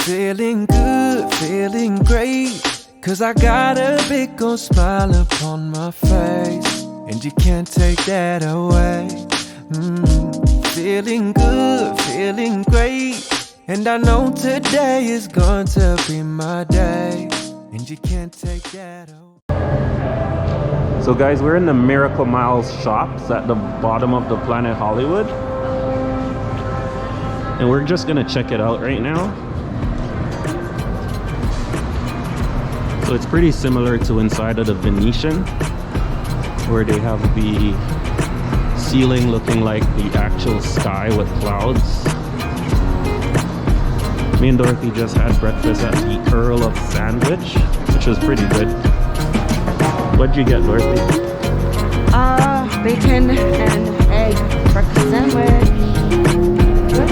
Feeling good, feeling great, 'cause I got a big old smile upon my face, and you can't take that away. Feeling good, feeling great, and I know today is going to be my day, and you can't take that away. So guys, we're in the Miracle Miles shops at the bottom of the Planet Hollywood, and we're just gonna check it out right now. So it's pretty similar to inside of the Venetian, where they have the ceiling looking like the actual sky with clouds. Me and Dorothy just had breakfast at the Earl of Sandwich, which was pretty good. What'd you get, Dorothy? Bacon and egg breakfast sandwich. Good.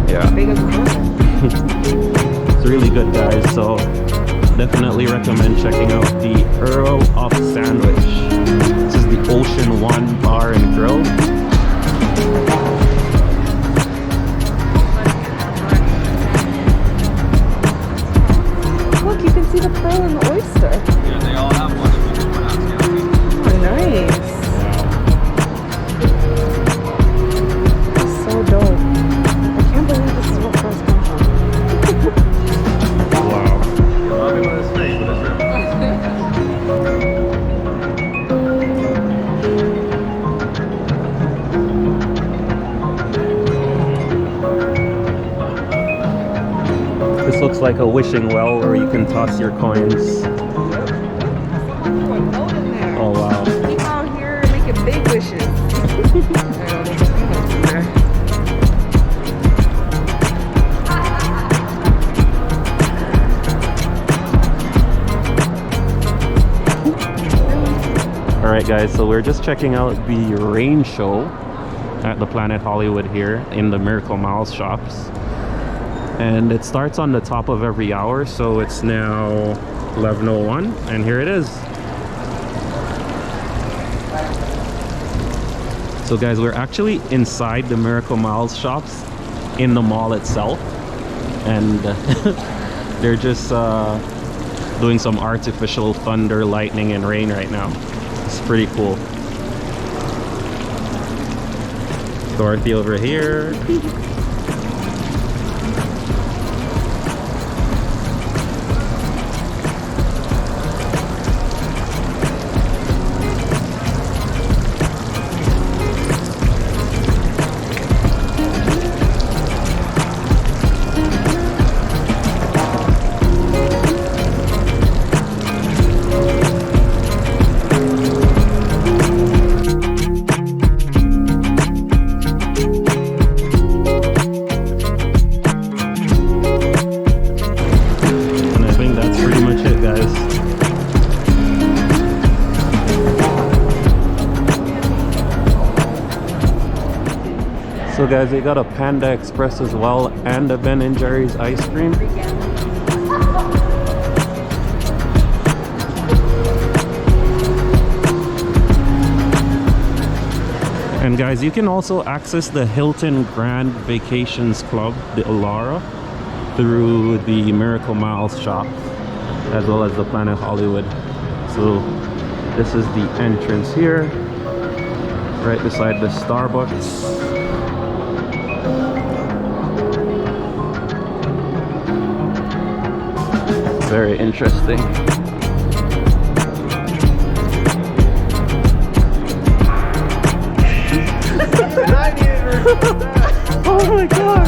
Yeah. Bacon's perfect. It's really good, guys, so definitely recommend checking out the Earl of Sandwich. This is the Ocean One Bar and Grill. Look, you can see the pearl and the oyster. Yeah, they all have one. Oh, nice. So dope. I can't believe this is what pearls come from. Wow. This looks like a wishing well where you can toss your coins. Oh wow. Keep out here making big wishes. Alright guys, so we're just checking out the rain show at the Planet Hollywood here in the Miracle Miles shops. And it starts on the top of every hour, so it's now 11:01, and here it is. So guys, we're actually inside the Miracle Miles shops in the mall itself, and they're just doing some artificial thunder, lightning, and rain right now. It's pretty cool. Dorothy over here. So guys, they got a Panda Express as well, and a Ben & Jerry's ice cream. And guys, you can also access the Hilton Grand Vacations Club, the Alara, through the Miracle Miles shop, as well as the Planet Hollywood. So this is the entrance here, right beside the Starbucks. Very interesting. Oh my god!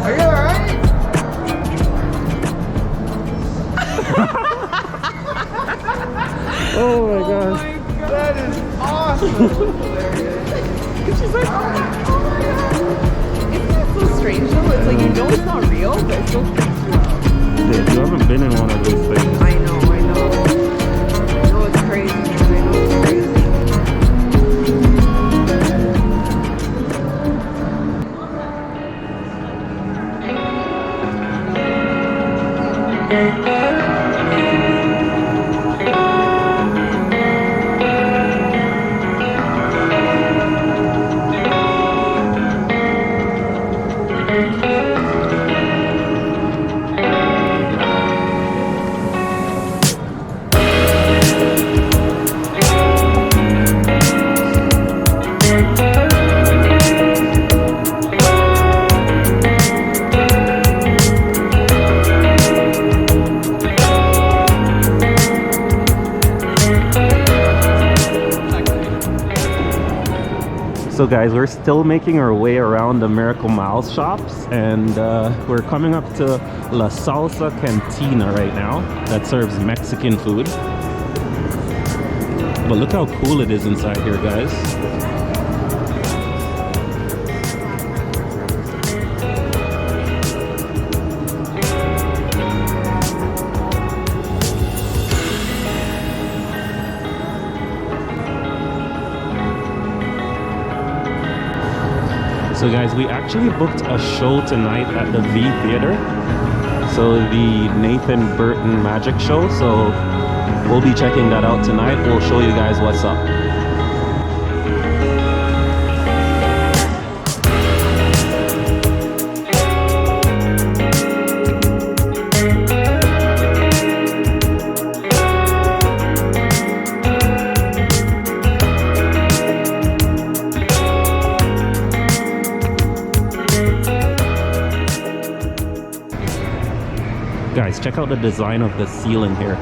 Are you alright? Oh my gosh. That is awesome! She's like, oh my god. Isn't that so strange though? It's like you know it's not real, but it still freaks you out. Dude, you haven't been in one of those things. I know, I know. I know it's crazy, man. I know it's crazy. So guys, we're still making our way around the Miracle Miles shops, and we're coming up to La Salsa Cantina right now that serves Mexican food. But look how cool it is inside here, guys. So guys, we actually booked a show tonight at the V Theater. So the Nathan Burton Magic Show. So we'll be checking that out tonight. We'll show you guys what's up. Guys, check out the design of the ceiling here.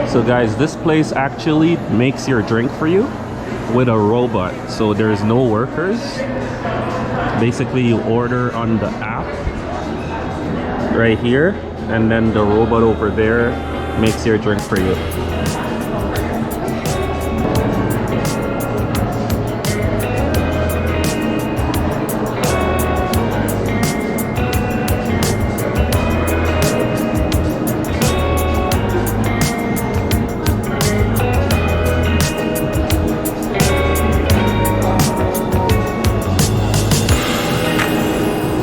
So guys, this place actually makes your drink for you with a robot. So there's no workers. Basically you order on the app right here, and then the robot over there makes your drink for you.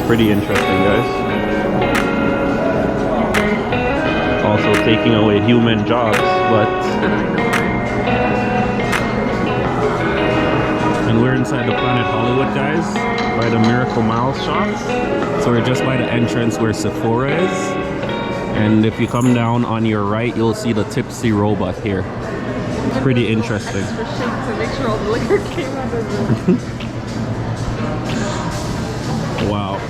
Pretty interesting, guys. Also taking away human jobs, but and we're inside the Planet Hollywood, guys, by the Miracle Miles shops. So we're just by the entrance where Sephora is, and if you come down on your right, you'll see the Tipsy Robot here. Pretty interesting. Extra shake to make sure all the liquor came out of it. Wow.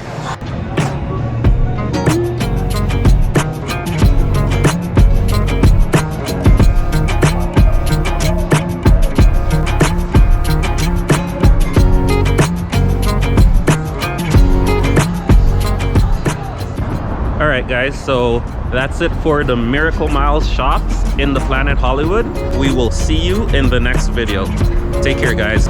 Alright guys, so that's it for the Miracle Miles shops in the Planet Hollywood. We will see you in the next video. Take care, guys.